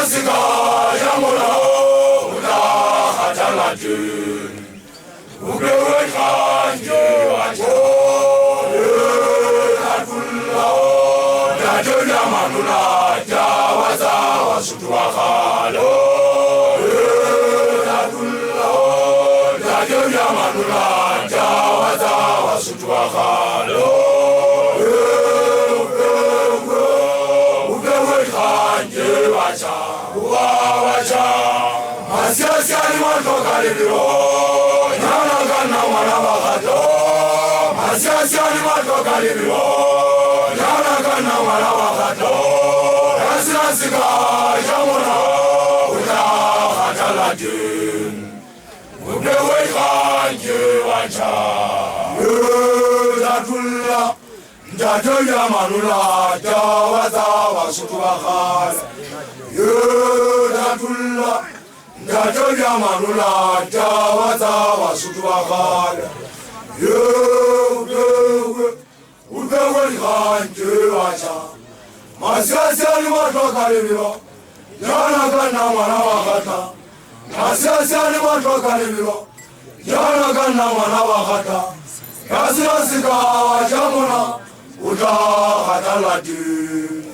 Asirasika Yamuna Uda Hatalatun Ugewe Kanje Wajo Natullah Dajo Yamanula Jawaza Wasutua Khalo Natullah Dajo Yamanula Jawaza Wasutua Khalo Asiasiani matokalibiro Nyana kana wana wakato Asiasiani matokalibiro Nyana kana wana wakato Asirasika Yamuna Uda Hataladun Ugewe Kanje Wacha Natullah Dajo Yamanula Jawaza Wasutua Khalo Natullah Dajo Yamanula Jawaza Wasutua Khalo Ugewe Kanje Wacha Asiasiani matokalibiro Nyana kana wana wakata Asiasiani matokalibiro Nyana kana wana wakata Asirasika Yamuna Uda Hataladun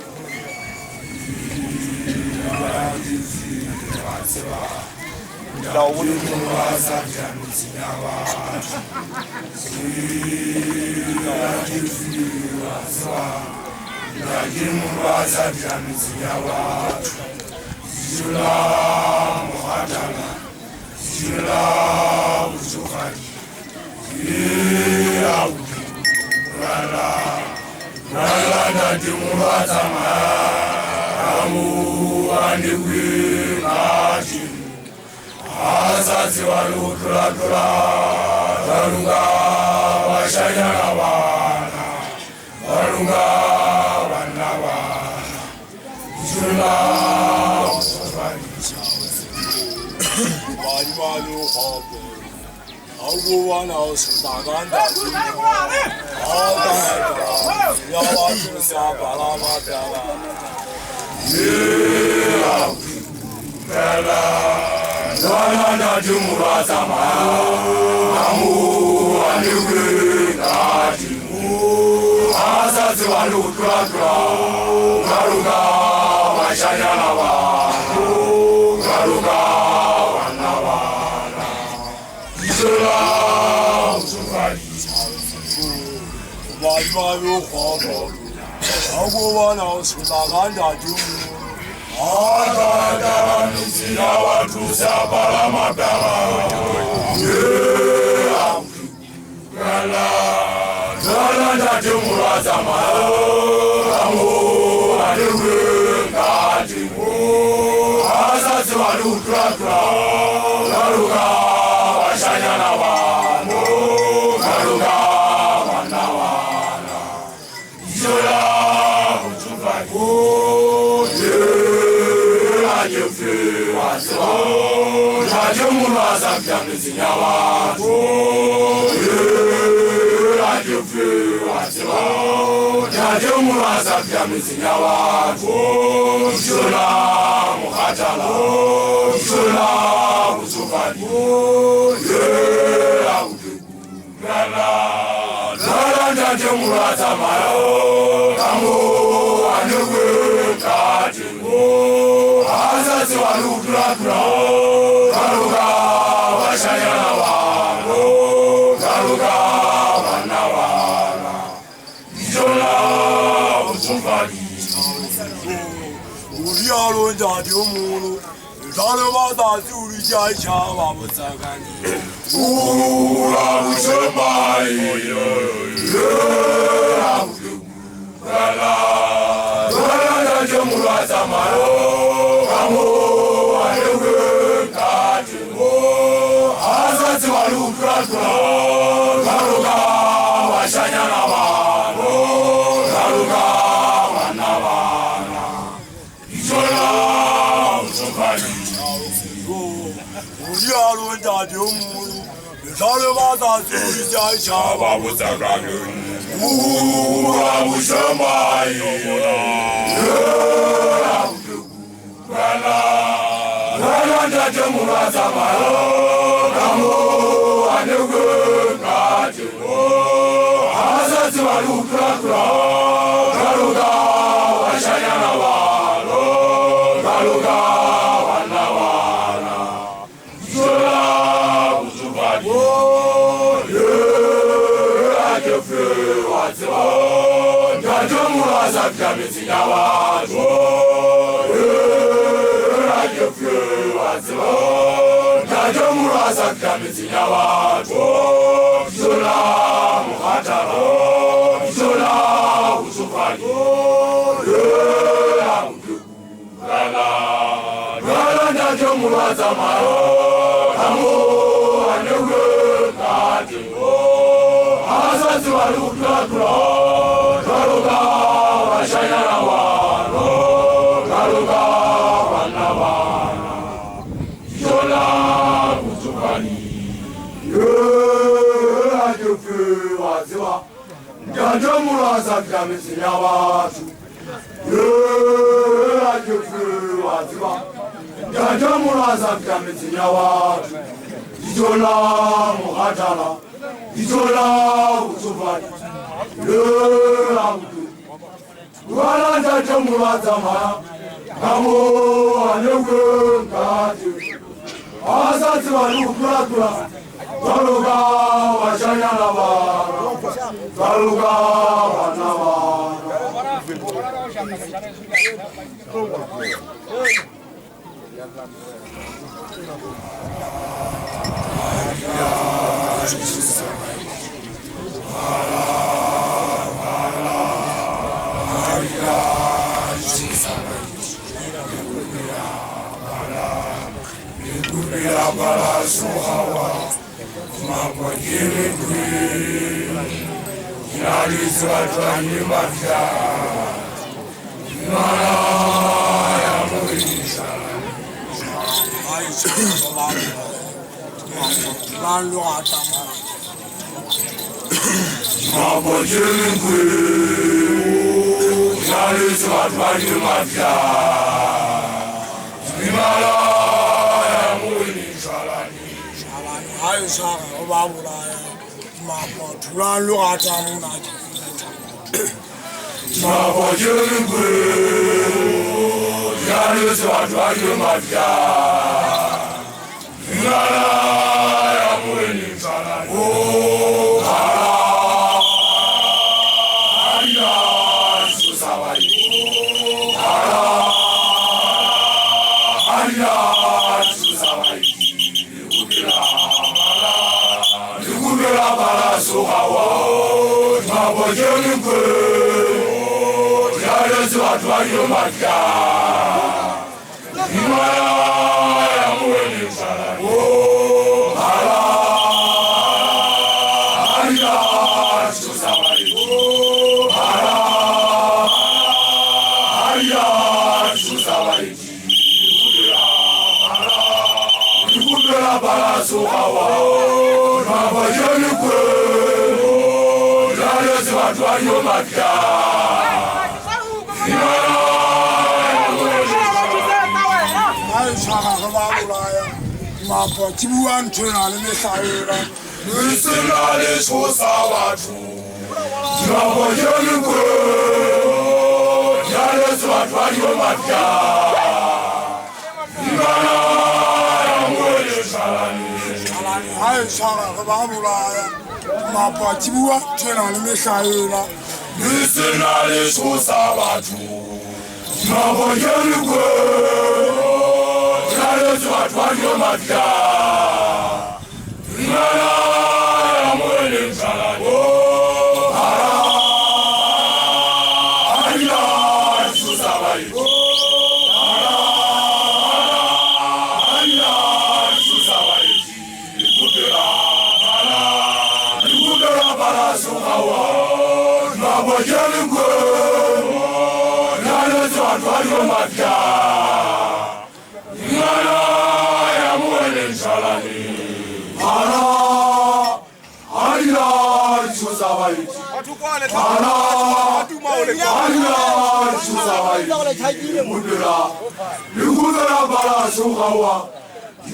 Azazi walukula Walunga washanyana wana Walunga wana Jula Walimalu hobo Aguwana Sudaganda Yawatu Sabala Bella Nana Jumura Sama Amu Anugu Natimu Azazi walukula Garuga washanyana wana Garuga wana Jula Walimalu hobo Aguwana Sudaganda Adadara mizina watu sabala mabala Gala Jumura Sama Amu Anugu Natimu Azazi walukula Garuga washanyana wana Garuga wana Jula Jumura Zambianizinya watu Jumura Zambianizinya watu Jula Muhatala Jula Uzuvani Jumura Zamayo Kamu Anugu Katimu Azazi walukula Garuga washanyana wana Garuga wana Jula Uzuvani Urialo Jadi Mulu Talabada Suri Jaisha Wabusagani Ura Ushomai Gala Jumura Zamayo Kamu Anugu Katimu Azazi walukula Garuga washanyana wana Garuga wana Jula Uzuvani Urialo Jadi Mulu Talabada Suri Jaisha Wabusagani Ura Ushomai Gala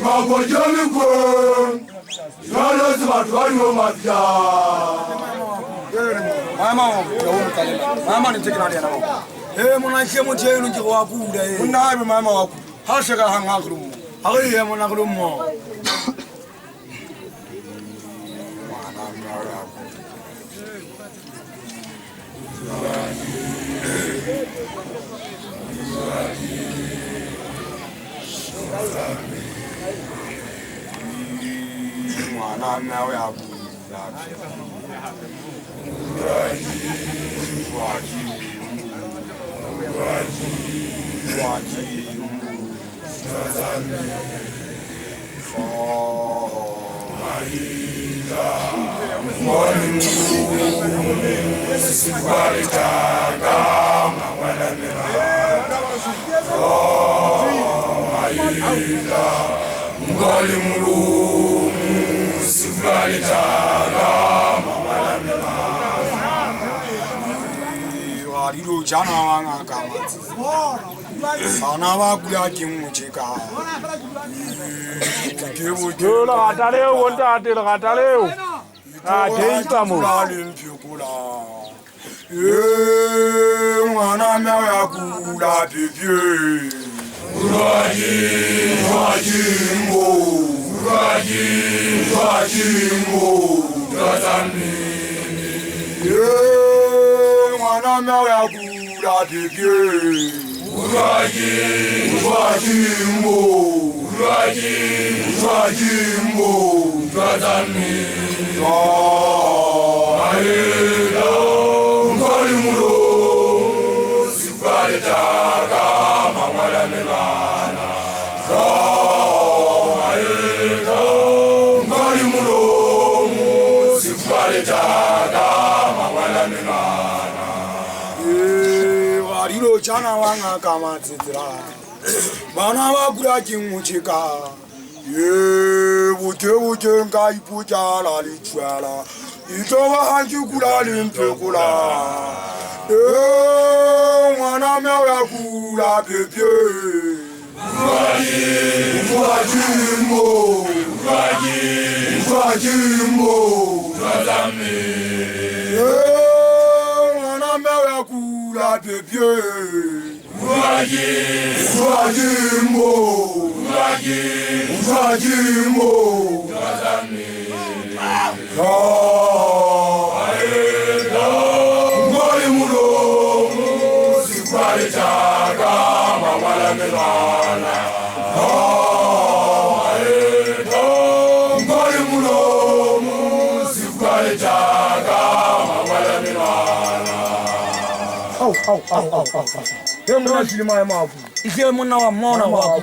Magojaliko, Yalo Zimatwano Mafia. Mama ni tekana na. Mwana chemo chenu nje kwa kuda Mwana mama wako. Hashaka hanga kulumu. Ari mwana kulumu. Mwana nawe hapo. Ilo jana wanga kama ana wa kula kimuchika Yola ataleo wonta atelo ataleo jeita mo alimpikula mwana mwa ya kula bibie Rajimbo Tazami mwana mwa ya kula bibie Rajimbo Tazami Ilo jana wanga kama titira Bana wa kula kimuchika Bute nga ipuja la lichwala Ito wa hanji kula limpekula Mwana mewa ya kula bebye Rajimbo Mwana mewa ya kula bebye Rajimbo Ike mwana wa mwana wako.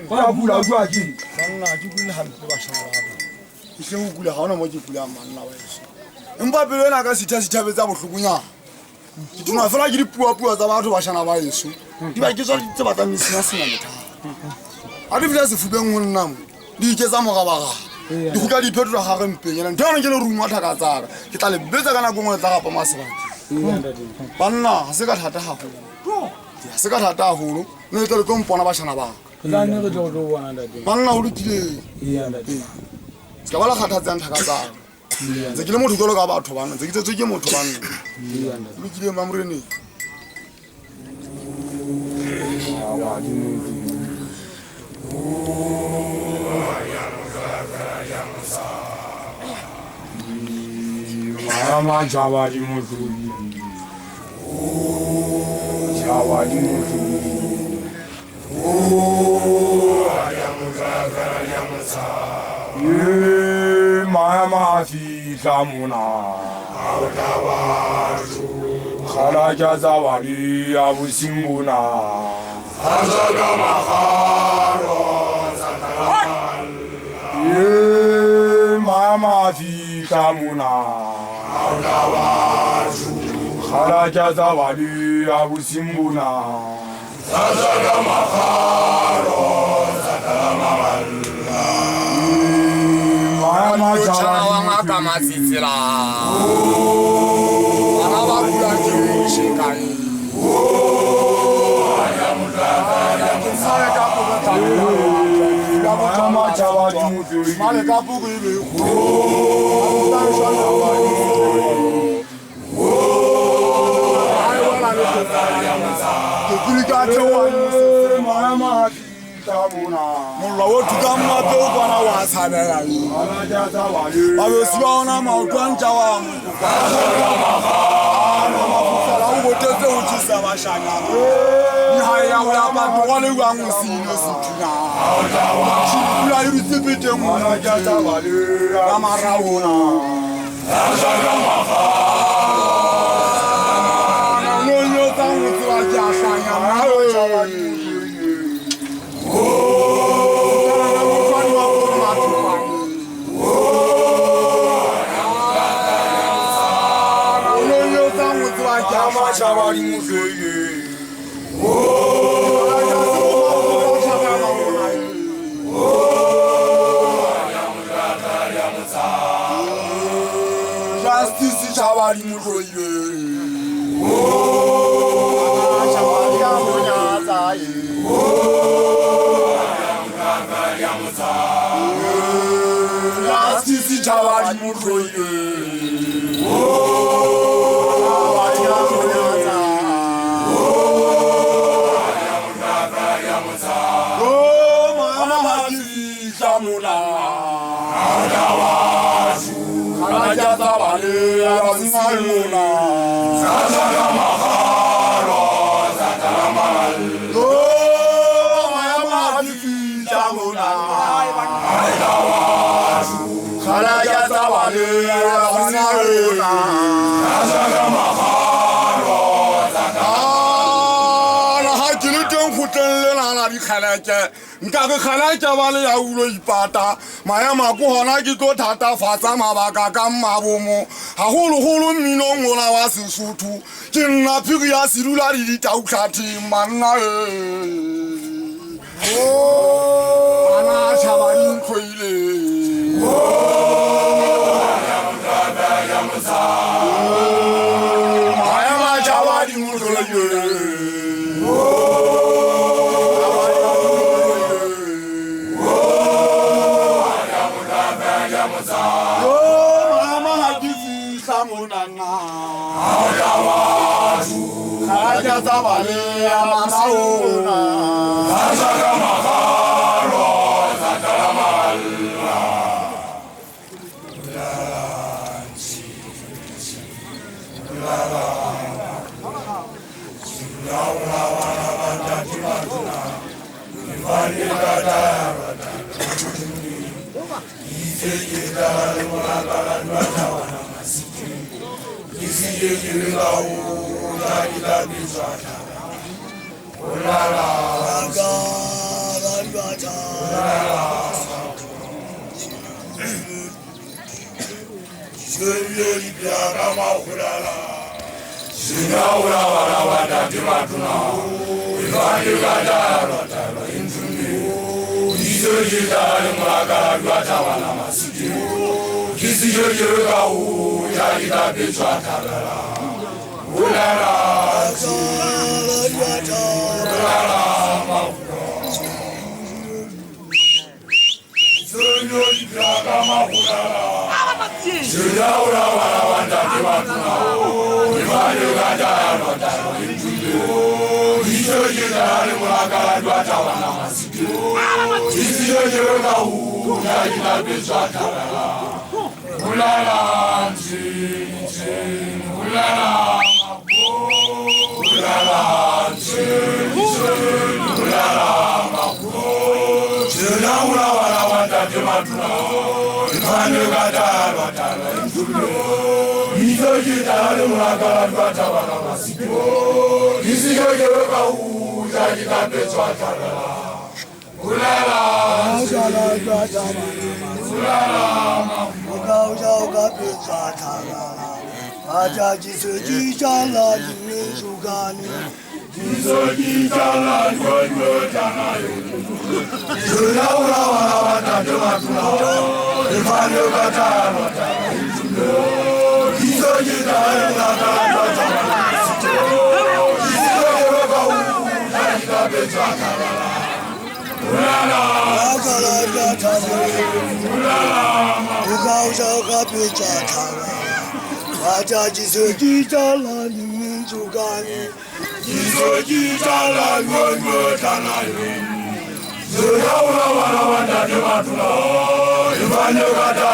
Kwa bula ujuaji. Mwana jukuli hamkuwa shawara. Ike ukula haona moji kula mwana wewe. Mbabilo na kasita sitabeza buhlukunya. Tunafala giri puwa za bantu bashana ba Yesu. Ibakizwa tsebata misina sina meta. Adivila zifube ngwonnamu. Dikeza mogabaga. Dikuka di petro ha rempenya. Ndana ngelo rumo thakatsaka. Ke tla le betsa kana gongwe tsa gapa masebaka. Banna se ka thata haholo. Se ka thata haholo. Ne tlo tlo mpona bashana ba. Lane go tlo bona ndate. Banna ho lokile. Ndate. Ska bala khathatsa nthakatsaka. Ze ke le motho tlo ka batho bana. Ze ke tsetse ke motho banna. Lokile mamrene. Mama Java di Mutuli. Java di Mutuli. Mama fi Samuna. Kharaja Zawadi Abu Simbuna. Mama fi Samuna. Kharaja Zawadi Abu Simbuna. Mama Java kama sisila. Ana bakula kishikai. male ka buku ibe mollo wo tuka mmape o kwana wa tshabela ba be se ba ona maotwantja wa o botetse o tshisa bashanyana ya o ya batho wa le wa ngosino sithuna pula e ritsepete mona ka maraona nonyo ka ngotsi wa jashanyana Chabari musoye Justice chabari musoye Chabari amonyaza Justice chabari musoye nka ke khalaka ba le ya ulo ipata maema ko hona ke tlo thata fatsa mabaka ka mmabomo haholo minongola wa Sesotho ke nna phiri ya silula di ditautlhathi manna ana chabari khoile maema chabari musoye Ulala Akala Tata, Ukausa Pichata, Ataji Jitala, Zugani, Jitala, Gotana, Zurawa, Wanda, Matula, Ivano Gata,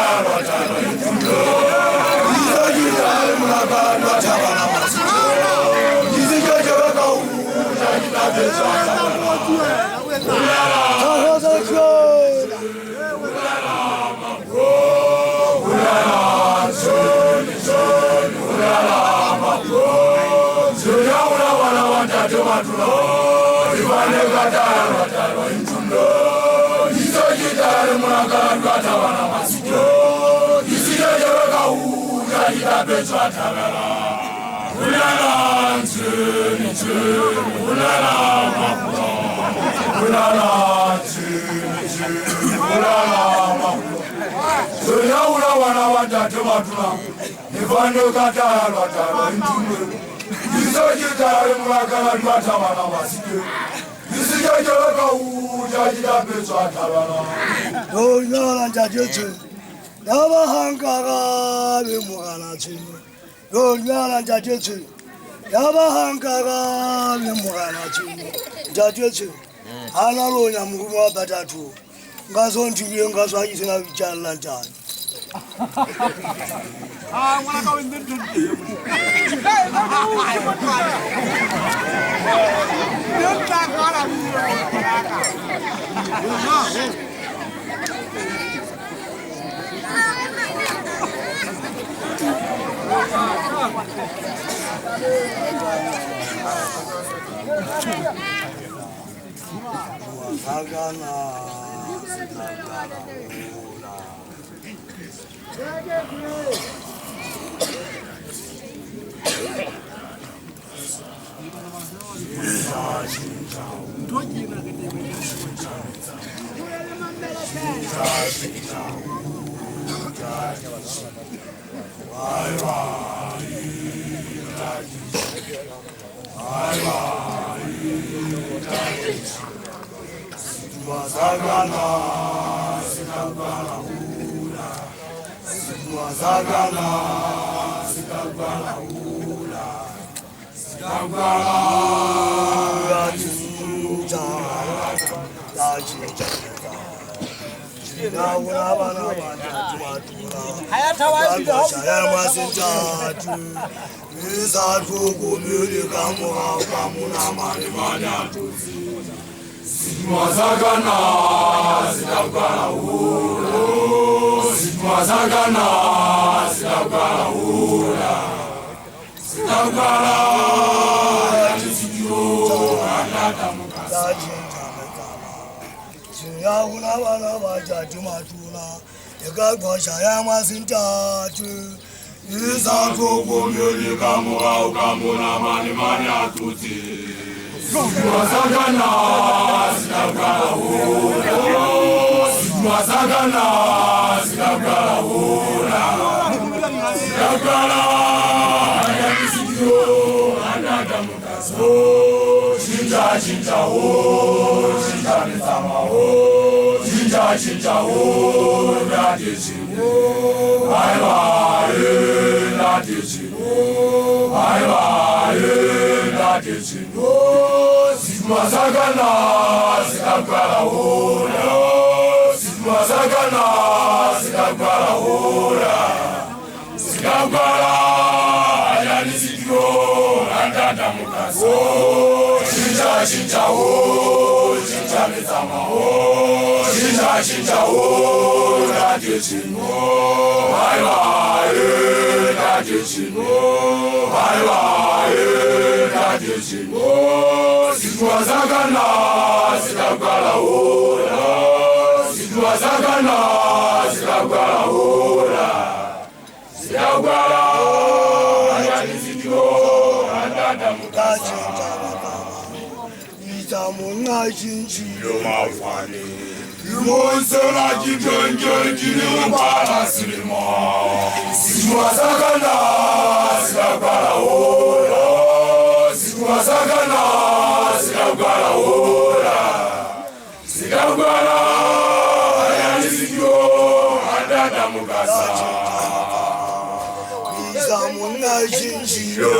Sigagwala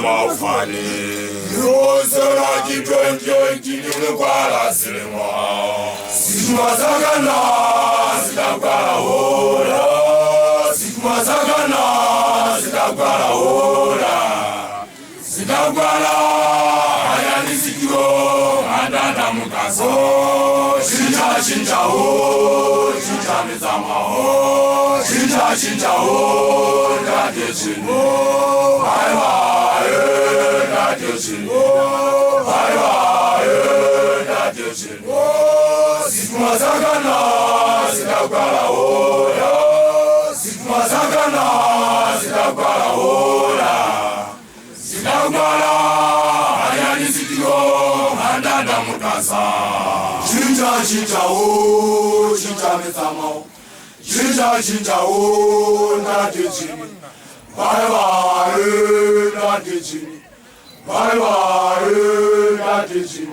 mafani Rosera G20 Nilukwala Silema Sigma Sagana Sidakwala Ora Sigma Sagana Sidakwala Ora Sidakwala Ayani Sikiro Andana Mukaso Shinja Ho Shinja Mizama Ho Shinja Ho Gadechin Bye bye Gadechin Bye bye Gadechin Sigma Sagana Sidakwala Ora Sigma Sagana Sidakwala Ora Sidakwala Ayani Sikiro Andana Mukasa Shinja Ho Shinja Mizama Ho Shinja Ho Gadechin Bye bye Gadechin Bye bye Gadechin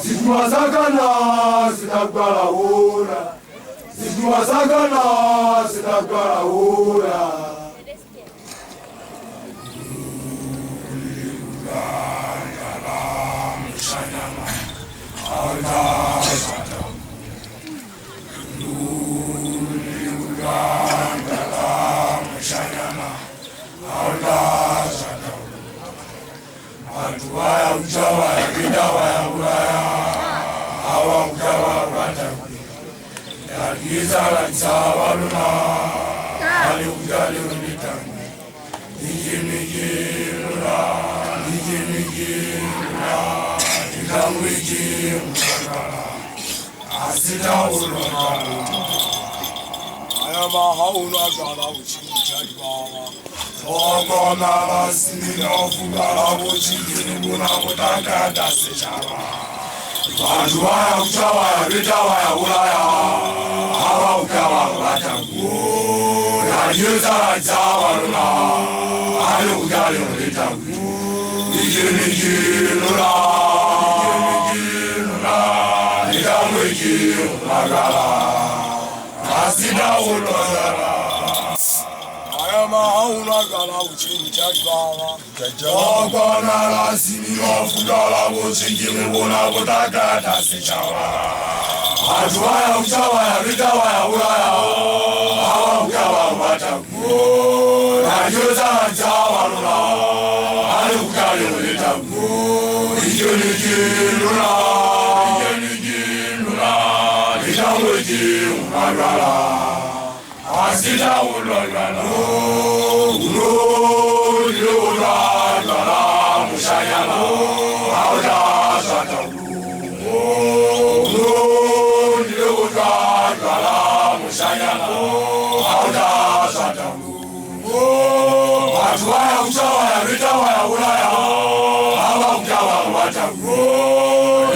Sigma Sagana Sidakwala Ora Sigma Sagana Sidakwala Ora Waya ujawa ya kidawa ya ulaya Hawa ujawa wata ya giza la kisawa luna Hali ujali unita Niki luna Nikamwiki mkakala Asita uluna Ayama hauna gala uchinjali bawa Ogona basini ofugala bochigini buna mutaka dasechaba Bantu waya uchawa ya vita waya ulaya Hawa ukawa wataku Yanyuza la jawa luna Ayo ugali ulitaku Niki luna Nikamwiki ulagala Asida ulagala Hauna gala uchinja bawa Ogona la sini ofugala bochigini buna mutaka dasechaba Bantu waya uchawa ya vita waya ulaya Hawa ukawa wataku Yanyuza la jawa luna Ayo ugali ulitaku Niki luna Nikamwiki ulagala Asida ulagala ulagala mushayala Auda sataulu ulagala mushayala Auda sataulu Watu waya uchawa ya vita waya ulaya Hawa ukawa wataku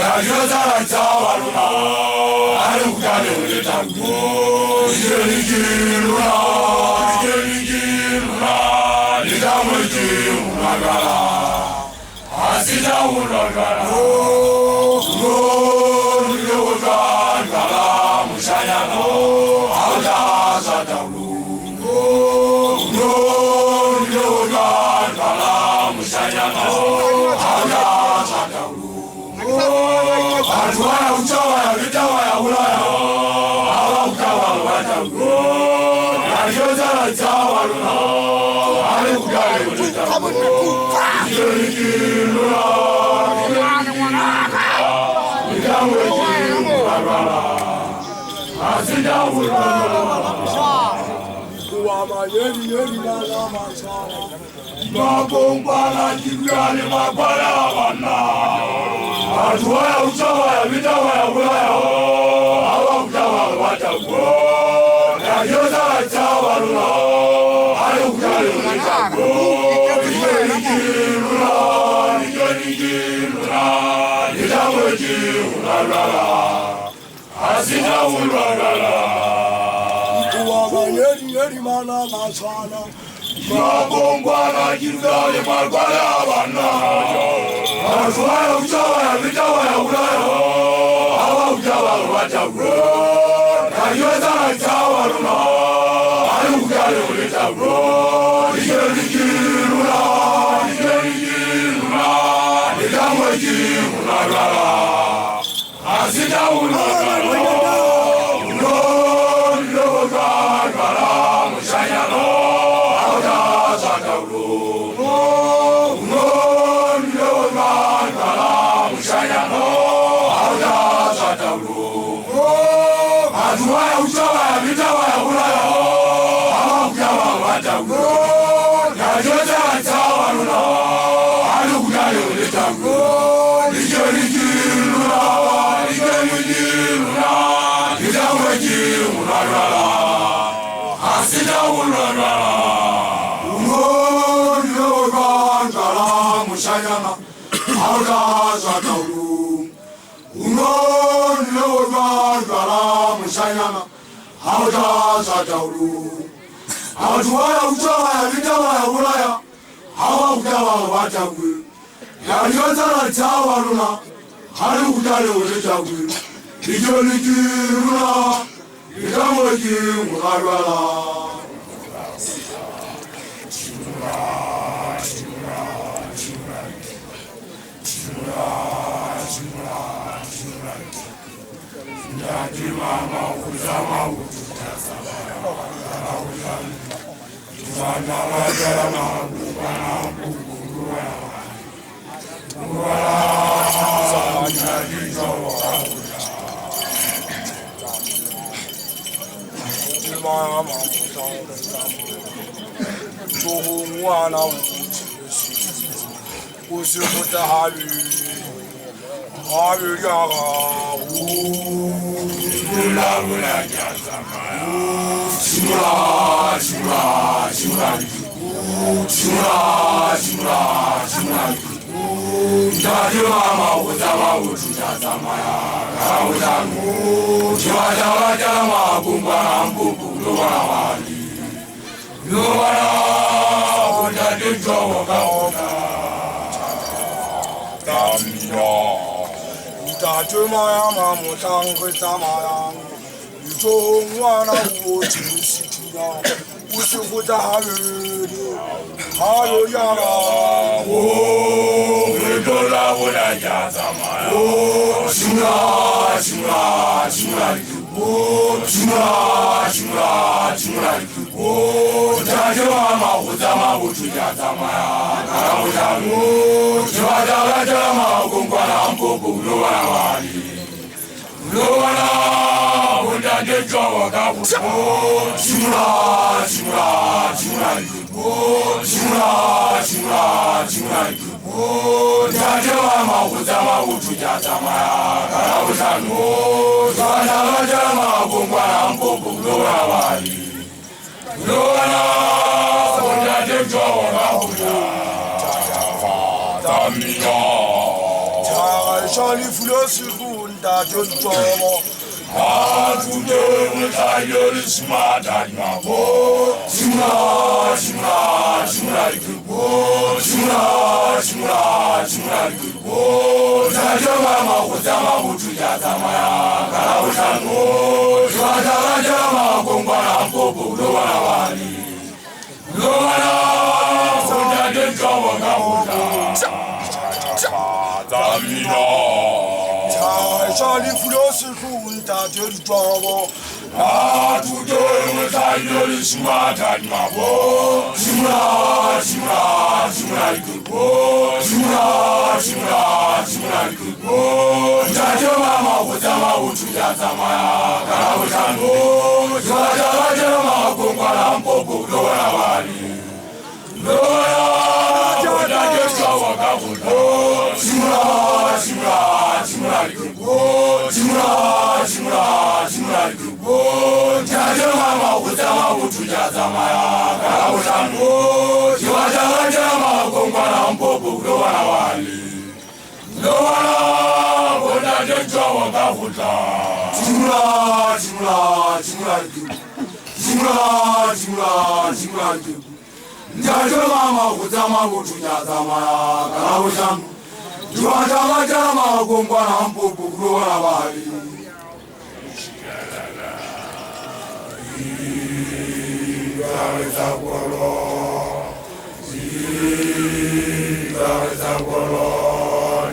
Yanyuza la jawa luna Ayo ugali ulitaku Niki luna Nikamwiki ulagala Asida ulagala ulagala mushayala Auda sataulu ulagala mushayala Auda sataulu Watu waya uchawa ya vita waya ulaya Hawa ukawa wataku Yanyuza la jawa luna Ayo ugali ulitaku Niki luna Nikamwiki ulagala Asida ulagala Kuwama yeri na lama sana Magombala jibrani magbala wana Watu waya uchawa ya vita waya ulaya Hawa ukawa wataku Yanyuza la jawa luna Ayo ugali ulitaku Niki luna Nikamwiki ulagala Asida ulagala Kuwama yeri mana masana Magombala jibrani magbala wana Watu waya uchawa ya vita waya ulaya Hawa ukawa wataku Yanyuza la jawa luna Ayo ugali ulitaku Niki luna weji unalala asita unalala unalala mushanyano auta sataulu unalala mushanyano auta sataulu aduwa uchawa bitawa ulala amakujawa wataulu yajoza tawaruna alukujayo letaulu lijolijiluna lijolijiluna lidaweji unalala asida unalala unologandala mushanyana auta sataulu unologandala mushanyana auta sataulu aduwaya uchawaya vitawaya ulaya hawa kujawa watagwe yaliozala tawaruna halukujale uletagwe lijolijiluna lidaweji unalala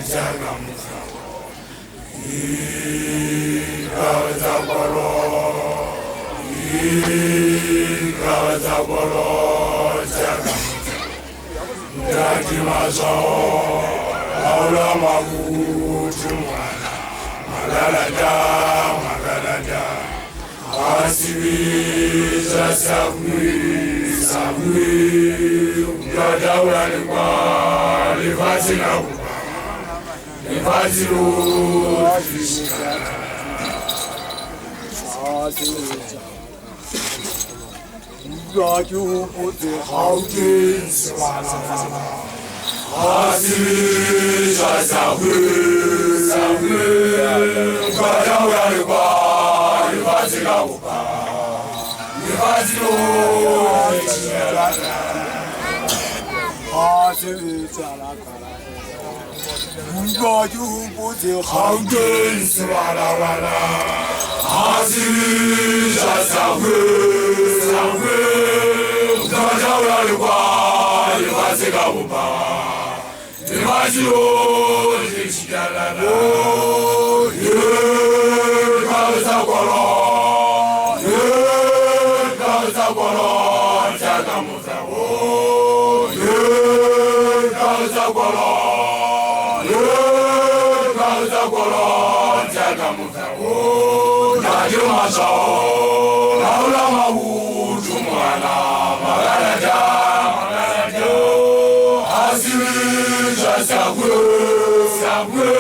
Jagga Sabwe,